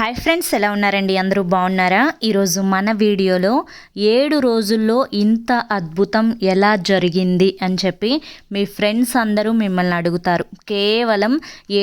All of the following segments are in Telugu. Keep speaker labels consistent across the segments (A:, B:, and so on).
A: హాయ్ ఫ్రెండ్స్, ఎలా ఉన్నారండి? అందరూ బాగున్నారా? ఈరోజు మన వీడియోలో 7 రోజుల్లో ఇంత అద్భుతం ఎలా జరిగింది అని చెప్పి మీ ఫ్రెండ్స్ అందరూ మిమ్మల్ని అడుగుతారు. కేవలం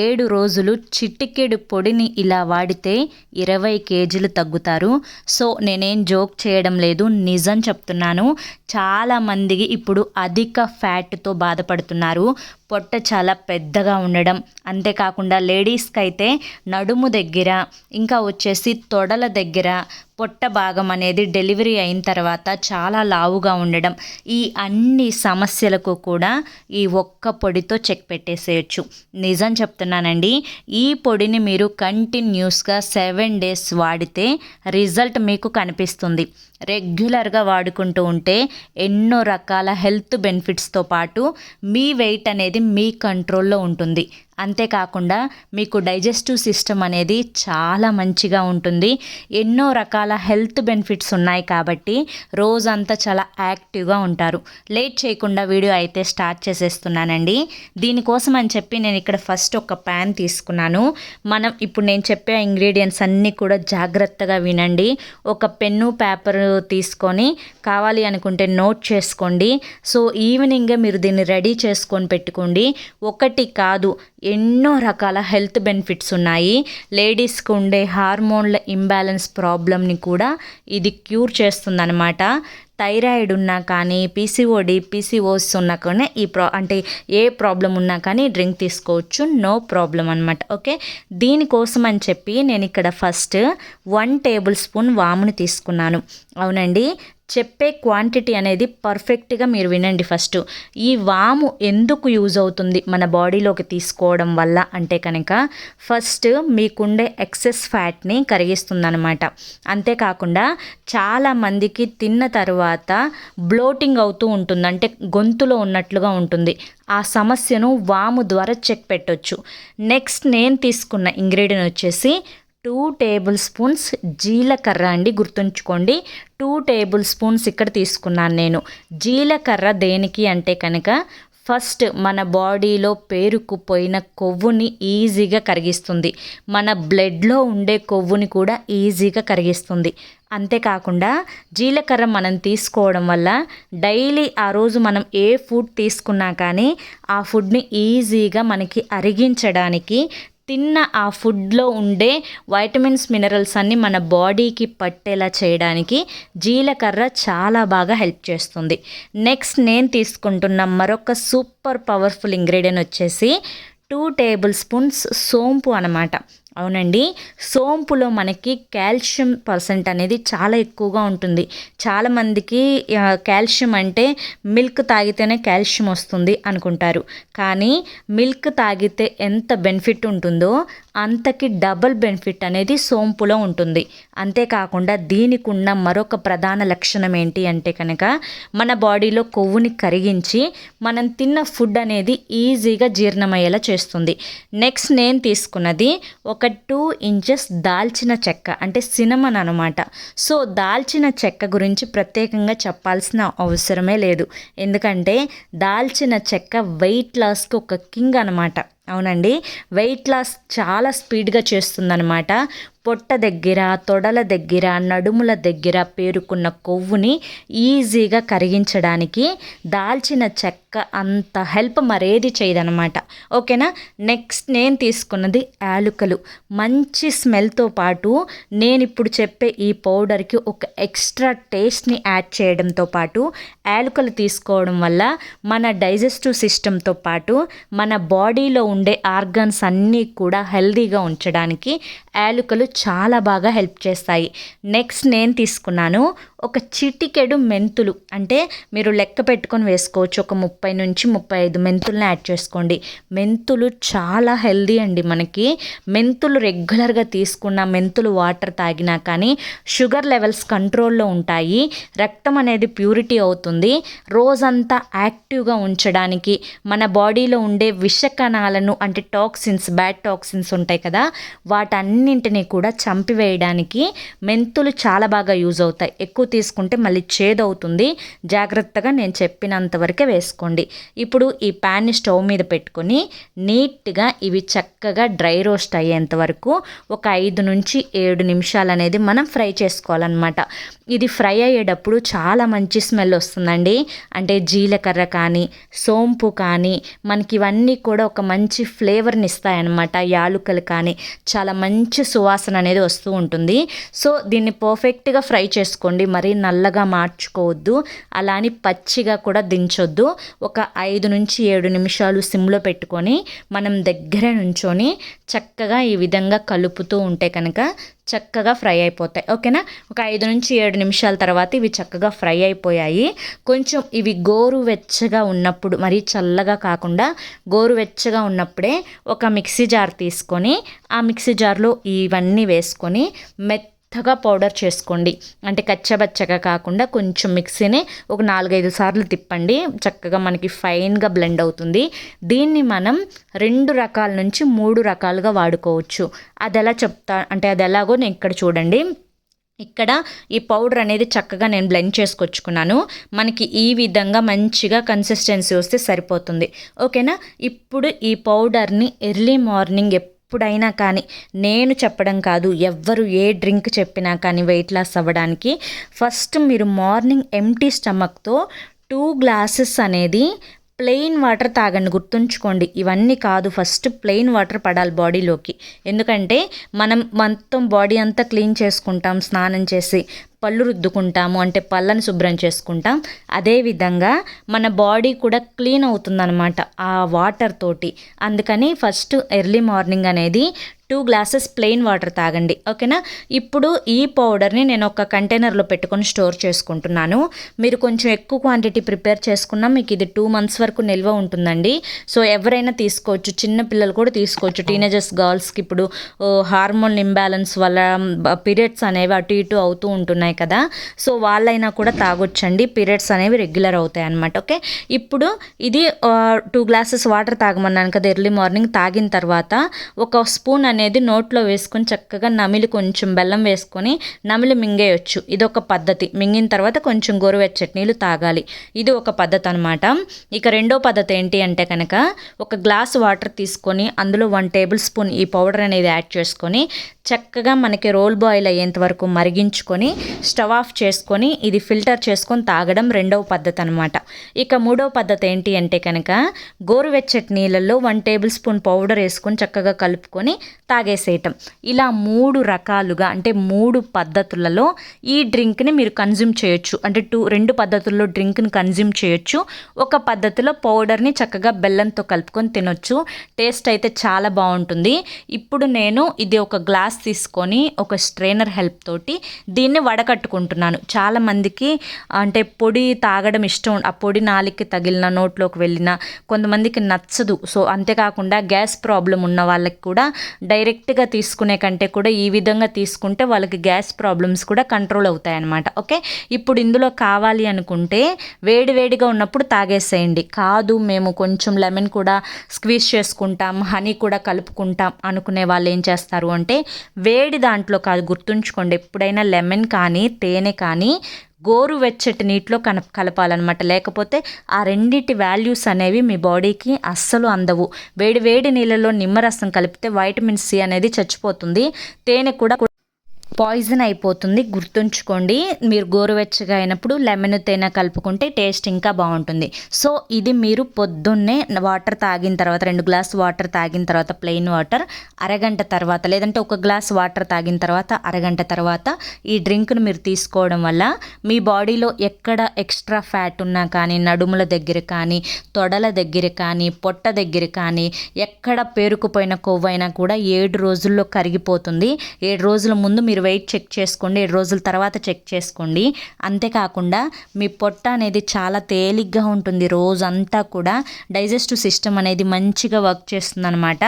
A: 7 రోజులు చిటికెడు పొడిని ఇలా వాడితే 20 కేజీలు తగ్గుతారు. సో నేనేం జోక్ చేయడం లేదు, నిజం చెప్తున్నాను. చాలామందికి ఇప్పుడు అధిక ఫ్యాట్తో బాధపడుతున్నారు. పొట్ట చాలా పెద్దగా ఉండడం, అంతేకాకుండా లేడీస్కి అయితే నడుము దగ్గర, ఇంకా వచ్చేసి తొడల దగ్గర పొట్ట భాగం అనేది డెలివరీ అయిన తర్వాత చాలా లావుగా ఉండడం, ఈ అన్ని సమస్యలకు కూడా ఈ ఒక్క పొడితో చెక్ పెట్టేసేయచ్చు. నిజం చెప్తున్నానండి, ఈ పొడిని మీరు కంటిన్యూస్గా 7 డేస్ వాడితే రిజల్ట్ మీకు కనిపిస్తుంది. రెగ్యులర్గా వాడుకుంటూ ఉంటే ఎన్నో రకాల హెల్త్ బెనిఫిట్స్తో పాటు మీ వెయిట్ అనేది మీ కంట్రోల్లో ఉంటుంది. అంతేకాకుండా మీకు డైజెస్టివ్ సిస్టమ్ అనేది చాలా మంచిగా ఉంటుంది. ఎన్నో రకాల హెల్త్ బెనిఫిట్స్ ఉన్నాయి కాబట్టి రోజంతా చాలా యాక్టివ్గా ఉంటారు. లేట్ చేయకుండా వీడియో అయితే స్టార్ట్ చేసేస్తున్నానండి. దీనికోసం అని చెప్పి నేను ఇక్కడ ఫస్ట్ ఒక ప్యాన్ తీసుకున్నాను. మనం ఇప్పుడు నేను చెప్పే ఇంగ్రీడియంట్స్ అన్నీ కూడా జాగ్రత్తగా వినండి. ఒక పెన్ను పేపర్ తీసుకొని కావాలి అనుకుంటే నోట్ చేసుకోండి. సో ఈవినింగే మీరు దీన్ని రెడీ చేసుకొని పెట్టుకోండి. ఒకటి కాదు, ఎన్నో రకాల హెల్త్ బెనిఫిట్స్ ఉన్నాయి. లేడీస్కి ఉండే హార్మోన్ల ఇంబ్యాలెన్స్ ప్రాబ్లమ్ని కూడా ఇది క్యూర్ చేస్తుందన్నమాట. థైరాయిడ్ ఉన్నా కానీ, పీసీఓస్ ఉన్నా కానీ అంటే ఏ ప్రాబ్లం ఉన్నా కానీ డ్రింక్ తీసుకోవచ్చు, నో ప్రాబ్లం అనమాట. ఓకే, దీనికోసం అని చెప్పి నేను ఇక్కడ ఫస్ట్ 1 టేబుల్ స్పూన్ వాముని తీసుకున్నాను. అవునండి, చెప్పే క్వాంటిటీ అనేది పర్ఫెక్ట్గా మీరు వినండి. ఫస్ట్ ఈ వాము ఎందుకు యూజ్ అవుతుంది మన బాడీలోకి తీసుకోవడం వల్ల అంటే కనుక, ఫస్ట్ మీకుండే ఎక్సెస్ ఫ్యాట్ని కరిగిస్తుందన్నమాట. అంతేకాకుండా చాలామందికి తిన్న తర్వాత బ్లోటింగ్ అవుతూ ఉంటుంది, అంటే గొంతులో ఉన్నట్లుగా ఉంటుంది. ఆ సమస్యను వాము ద్వారా చెక్ పెట్టొచ్చు. నెక్స్ట్ నేను తీసుకున్న ఇంగ్రీడియంట్ వచ్చేసి 2 టేబుల్ స్పూన్స్ జీలకర్ర అండి, గుర్తుంచుకోండి. 2 టేబుల్ స్పూన్స్ ఇక్కడ తీసుకున్నాను నేను. జీలకర్ర దేనికి అంటే కనుక, ఫస్ట్ మన బాడీలో పేరుకుపోయిన కొవ్వుని ఈజీగా కరిగిస్తుంది. మన బ్లడ్లో ఉండే కొవ్వుని కూడా ఈజీగా కరిగిస్తుంది. అంతేకాకుండా జీలకర్ర మనం తీసుకోవడం వల్ల డైలీ ఆ రోజు మనం ఏ ఫుడ్ తీసుకున్నా కానీ ఆ ఫుడ్ని ఈజీగా మనకి అరిగించడానికి, తిన్న ఆ ఫుడ్లో ఉండే వైటమిన్స్, మినరల్స్ అన్నీ మన బాడీకి పట్టేలా చేయడానికి జీలకర్ర చాలా బాగా హెల్ప్ చేస్తుంది. నెక్స్ట్ నేను తీసుకుంటున్న మరొక సూపర్ పవర్ఫుల్ ఇంగ్రీడియంట్ వచ్చేసి 2 టేబుల్ స్పూన్స్ సోంపు అనమాట. అవునండి, సోంపులో మనకి కాల్షియం పర్సెంట్ అనేది చాలా ఎక్కువగా ఉంటుంది. చాలామందికి కాల్షియం అంటే మిల్క్ తాగితేనే కాల్షియం వస్తుంది అనుకుంటారు. కానీ మిల్క్ తాగితే ఎంత బెనిఫిట్ ఉంటుందో అంతకి డబుల్ బెనిఫిట్ అనేది సోంపులో ఉంటుంది. అంతేకాకుండా దీనికి ఉన్న మరొక ప్రధాన లక్షణం ఏంటి అంటే కనుక, మన బాడీలో కొవ్వుని కరిగించి మనం తిన్న ఫుడ్ అనేది ఈజీగా జీర్ణమయ్యేలా చేస్తుంది. నెక్స్ట్ నేను తీసుకున్నది ఒక 2 ఇంచెస్ దాల్చిన చెక్క, అంటే సినమన్ అనమాట. సో దాల్చిన చెక్క గురించి ప్రత్యేకంగా చెప్పాల్సిన అవసరమే లేదు, ఎందుకంటే దాల్చిన చెక్క వెయిట్ లాస్కి ఒక కింగ్ అనమాట. అవునండి, వెయిట్ లాస్ చాలా స్పీడ్గా చేస్తుందన్నమాట. పొట్ట దగ్గర, తొడల దగ్గర, నడుముల దగ్గర పేరుకున్న కొవ్వుని ఈజీగా కరిగించడానికి దాల్చిన చెక్క అంత హెల్ప్ మరేది చేయదనమాట. ఓకేనా. నెక్స్ట్ నేను తీసుకున్నది యాలుకలు. మంచి స్మెల్తో పాటు నేను ఇప్పుడు చెప్పే ఈ పౌడర్కి ఒక ఎక్స్ట్రా టేస్ట్ని యాడ్ చేయడంతో పాటు యాలుకలు తీసుకోవడం వల్ల మన డైజెస్టివ్ సిస్టంతో పాటు మన బాడీలో ఉండే ఆర్గన్స్ అన్నీ కూడా హెల్దీగా ఉంచడానికి యాలుకలు చాలా బాగా హెల్ప్ చేస్తాయి. నెక్స్ట్ నేను తీసుకున్నాను ఒక చిటికెడు మెంతులు, అంటే మీరు లెక్క పెట్టుకొని వేసుకోవచ్చు. ఒక 30 నుంచి 35 మెంతులను యాడ్ చేసుకోండి. మెంతులు చాలా హెల్దీ అండి. మనకి మెంతులు రెగ్యులర్గా తీసుకున్న, మెంతులు వాటర్ తాగినా కానీ షుగర్ లెవెల్స్ కంట్రోల్లో ఉంటాయి. రక్తం అనేది ప్యూరిటీ అవుతుంది. రోజంతా యాక్టివ్గా ఉంచడానికి, మన బాడీలో ఉండే విష కణాలను, అంటే టాక్సిన్స్, బ్యాడ్ టాక్సిన్స్ ఉంటాయి కదా, వాటన్నింటినీ కూడా చంపివేయడానికి మెంతులు చాలా బాగా యూజ్ అవుతాయి. ఎక్కువ తీసుకుంటే మళ్ళీ చేదవుతుంది. జాగ్రత్తగా నేను చెప్పినంత వరకే వేసుకోండి. ఇప్పుడు ఈ ప్యాన్ని స్టవ్ మీద పెట్టుకొని నీట్గా ఇవి చక్కగా డ్రై రోస్ట్ అయ్యేంత వరకు ఒక 5 నుంచి 7 నిమిషాలు అనేది మనం ఫ్రై చేసుకోవాలన్నమాట. ఇది ఫ్రై అయ్యేటప్పుడు చాలా మంచి స్మెల్ వస్తుందండి. అంటే జీలకర్ర కానీ సోంపు కానీ మనకి ఇవన్నీ కూడా ఒక మంచి ఫ్లేవర్ని ఇస్తాయన్నమాట. యాలుకలు కానీ చాలా మంచి సువాసన అనేది వస్తూ ఉంటుంది. సో దీన్ని పర్ఫెక్ట్గా ఫ్రై చేసుకోండి. మరీ నల్లగా మార్చుకోవద్దు, అలా అని పచ్చిగా కూడా దించొద్దు. ఒక 5 నుంచి 7 నిమిషాలు సిమ్లో పెట్టుకొని మనం దగ్గర నుంచొని చక్కగా ఈ విధంగా కలుపుతూ ఉంటే కనుక చక్కగా ఫ్రై అయిపోతాయి. ఓకేనా? ఒక 5 నుంచి 7 నిమిషాల తర్వాత ఇవి చక్కగా ఫ్రై అయిపోయాయి. కొంచెం ఇవి గోరువెచ్చగా ఉన్నప్పుడు, మరీ చల్లగా కాకుండా గోరువెచ్చగా ఉన్నప్పుడే ఒక మిక్సీ జార్ తీసుకొని ఆ మిక్సీ జార్లో ఇవన్నీ వేసుకొని మెత్తగా పౌడర్ చేసుకోండి. అంటే కచ్చబచ్చగా కాకుండా కొంచెం మిక్సీని ఒక 4-5 సార్లు తిప్పండి. చక్కగా మనకి ఫైన్గా బ్లెండ్ అవుతుంది. దీన్ని మనం 2 రకాల నుంచి 3 రకాలుగా వాడుకోవచ్చు. అది ఎలా అది ఎలాగో నేను ఇక్కడ చూడండి. ఇక్కడ ఈ పౌడర్ అనేది చక్కగా నేను బ్లెండ్ చేసుకొచ్చుకున్నాను. మనకి ఈ విధంగా మంచిగా కన్సిస్టెన్సీ వస్తే సరిపోతుంది. ఓకేనా? ఇప్పుడు ఈ పౌడర్ని ఎర్లీ మార్నింగ్ ఎప్పుడైనా కానీ, నేను చెప్పడం కాదు, ఎవ్వరు ఏ డ్రింక్ చెప్పినా కానీ వెయిట్ లాస్ అవ్వడానికి ఫస్ట్ మీరు మార్నింగ్ ఎంప్టీ స్టమక్తో 2 గ్లాసెస్ అనేది ప్లెయిన్ వాటర్ తాగండి. గుర్తుంచుకోండి, ఇవన్నీ కాదు, ఫస్ట్ ప్లెయిన్ వాటర్ పడాలి బాడీలోకి. ఎందుకంటే మనం మొత్తం బాడీ అంతా క్లీన్ చేసుకుంటాం, స్నానం చేసి పళ్ళు రుద్దుకుంటాము, అంటే పళ్ళని శుభ్రం చేసుకుంటాం. అదేవిధంగా మన బాడీ కూడా క్లీన్ అవుతుందన్నమాట ఆ వాటర్ తోటి. అందుకని ఫస్ట్ ఎర్లీ మార్నింగ్ అనేది 2 గ్లాసెస్ ప్లెయిన్ వాటర్ తాగండి. ఓకేనా? ఇప్పుడు ఈ పౌడర్ని నేను ఒక కంటైనర్లో పెట్టుకొని స్టోర్ చేసుకుంటున్నాను. మీరు కొంచెం ఎక్కువ క్వాంటిటీ ప్రిపేర్ చేసుకున్నా మీకు ఇది 2 months వరకు నిల్వ ఉంటుందండి. సో ఎవరైనా తీసుకోవచ్చు, చిన్న పిల్లలు కూడా తీసుకోవచ్చు. టీనేజర్స్ గర్ల్స్కి ఇప్పుడు హార్మోన్ ఇంబ్యాలెన్స్ వల్ల పీరియడ్స్ అనేవి అటు ఇటు అవుతూ ఉంటున్నాయి కదా, సో వాళ్ళైనా కూడా తాగొచ్చండి. పీరియడ్స్ అనేవి రెగ్యులర్ అవుతాయి అన్నమాట. ఓకే, ఇప్పుడు ఇది 2 గ్లాసెస్ వాటర్ తాగమన్నాను కదా ఎర్లీ మార్నింగ్. తాగిన తర్వాత ఒక స్పూన్ అనేది నోట్లో వేసుకొని చక్కగా నమిలి, కొంచెం బెల్లం వేసుకొని నమిలి మింగేయచ్చు. ఇది ఒక పద్ధతి. మింగిన తర్వాత కొంచెం గోరువెచ్చటి నీళ్ళు తాగాలి. ఇది ఒక పద్ధతి అనమాట. ఇక రెండో పద్ధతి ఏంటి అంటే కనుక ఒక గ్లాస్ వాటర్ తీసుకొని అందులో 1 టేబుల్ స్పూన్ ఈ పౌడర్ అనేది యాడ్ చేసుకొని చక్కగా మనకి రోల్ బాయిల్ అయ్యేంత వరకు మరిగించుకొని స్టవ్ ఆఫ్ చేసుకొని ఇది ఫిల్టర్ చేసుకొని తాగడం రెండవ పద్ధతి అనమాట. ఇక మూడవ పద్ధతి ఏంటి అంటే కనుక గోరువెచ్చటి నీళ్ళల్లో 1 టేబుల్ స్పూన్ పౌడర్ వేసుకొని చక్కగా కలుపుకొని తాగేసేయటం. ఇలా 3 రకాలుగా, అంటే 3 పద్ధతులలో ఈ డ్రింక్ని మీరు కన్జ్యూమ్ చేయొచ్చు. అంటే 2 పద్ధతుల్లో డ్రింక్ని కన్జ్యూమ్ చేయొచ్చు. ఒక పద్ధతిలో పౌడర్ని చక్కగా బెల్లంతో కలుపుకొని తినొచ్చు. టేస్ట్ అయితే చాలా బాగుంటుంది. ఇప్పుడు నేను ఇది ఒక గ్లాస్ తీసుకొని ఒక స్ట్రైనర్ హెల్ప్ తోటి దీన్ని వడకట్టుకుంటున్నాను. చాలామందికి అంటే పొడి తాగడం ఇష్టం, ఆ పొడి నాలికి తగిలిన నోట్లోకి వెళ్ళిన కొంతమందికి నచ్చదు. సో అంతేకాకుండా గ్యాస్ ప్రాబ్లం ఉన్న వాళ్ళకి కూడా డైరెక్ట్గా తీసుకునే కంటే కూడా ఈ విధంగా తీసుకుంటే వాళ్ళకి గ్యాస్ ప్రాబ్లమ్స్ కూడా కంట్రోల్ అవుతాయి అన్నమాట. ఓకే, ఇప్పుడు ఇందులో కావాలి అనుకుంటే వేడివేడిగా ఉన్నప్పుడు తాగేసేయండి. కాదు మేము కొంచెం లెమన్ కూడా స్క్వీజ్ చేసుకుంటాం, హనీ కూడా కలుపుకుంటాం అనుకునే వాళ్ళు ఏం చేస్తారు అంటే వేడి దాంట్లో కాదు, గుర్తుంచుకోండి, ఎప్పుడైనా లెమన్ కానీ తేనె కానీ గోరువెచ్చటి నీటిలో కలపాలన్నమాట. లేకపోతే ఆ రెండిటి వాల్యూస్ అనేవి మీ బాడీకి అస్సలు అందవు. వేడి వేడి నీళ్ళలో నిమ్మరసం కలిపితే వైటమిన్ సి అనేది చచ్చిపోతుంది, తేనె కూడా పాయిజన్ అయిపోతుంది. గుర్తుంచుకోండి, మీరు గోరువెచ్చగా అయినప్పుడు లెమన్ తేనె కలుపుకుంటే టేస్ట్ ఇంకా బాగుంటుంది. సో ఇది మీరు పొద్దున్నే వాటర్ తాగిన తర్వాత 2 గ్లాస్ వాటర్ తాగిన తర్వాత ప్లెయిన్ వాటర్ అరగంట తర్వాత, లేదంటే 1 గ్లాస్ వాటర్ తాగిన తర్వాత అరగంట తర్వాత ఈ డ్రింక్ను మీరు తీసుకోవడం వల్ల మీ బాడీలో ఎక్కడ ఎక్స్ట్రా ఫ్యాట్ ఉన్నా కానీ, నడుముల దగ్గర కానీ, తొడల దగ్గర కానీ, పొట్ట దగ్గర కానీ ఎక్కడ పేరుకుపోయిన కొవ్వైనా కూడా 7 రోజుల్లో కరిగిపోతుంది. 7 రోజుల ముందు మీరు వెయిట్ చెక్ చేసుకోండి, 7 రోజుల తర్వాత చెక్ చేసుకోండి. అంతేకాకుండా మీ పొట్ట అనేది చాలా తేలిగ్గా ఉంటుంది. రోజంతా కూడా డైజెస్టివ్ సిస్టమ్ అనేది మంచిగా వర్క్ చేస్తుంది అనమాట.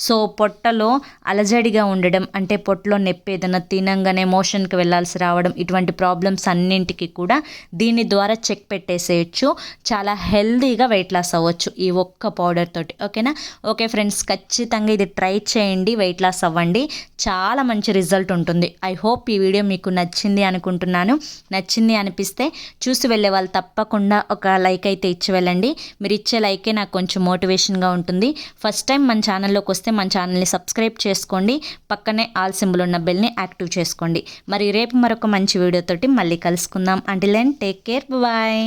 A: సో పొట్టలో అలజడిగా ఉండడం, అంటే పొట్టలో నొప్పి, ఏదైనా తినంగానే మోషన్కి వెళ్ళాల్సి రావడం, ఇటువంటి ప్రాబ్లమ్స్ అన్నింటికి కూడా దీని ద్వారా చెక్ పెట్టేసేయచ్చు. చాలా హెల్దీగా వెయిట్ లాస్ అవ్వచ్చు ఈ ఒక్క పౌడర్ తోటి. ఓకేనా? ఓకే ఫ్రెండ్స్, ఖచ్చితంగా ఇది ట్రై చేయండి, వెయిట్ లాస్ అవ్వండి, చాలా మంచి రిజల్ట్ ఉంటుంది. ఐ హోప్ ఈ వీడియో మీకు నచ్చింది అనుకుంటున్నాను. నచ్చింది అనిపిస్తే చూసి వెళ్ళే వాళ్ళు తప్పకుండా ఒక లైక్ అయితే ఇచ్చి వెళ్ళండి. మీరు ఇచ్చే లైకే నాకు కొంచెం మోటివేషన్గా ఉంటుంది. ఫస్ట్ టైం మన ఛానల్లోకి వస్తే మన ఛానల్ని సబ్స్క్రైబ్ చేసుకోండి, పక్కనే ఆల్ సింబల్ ఉన్న బెల్ని యాక్టివ్ చేసుకోండి. మరి రేపు మరొక మంచి వీడియోతోటి మళ్ళీ కలుసుకుందాం. Until then take care, bye.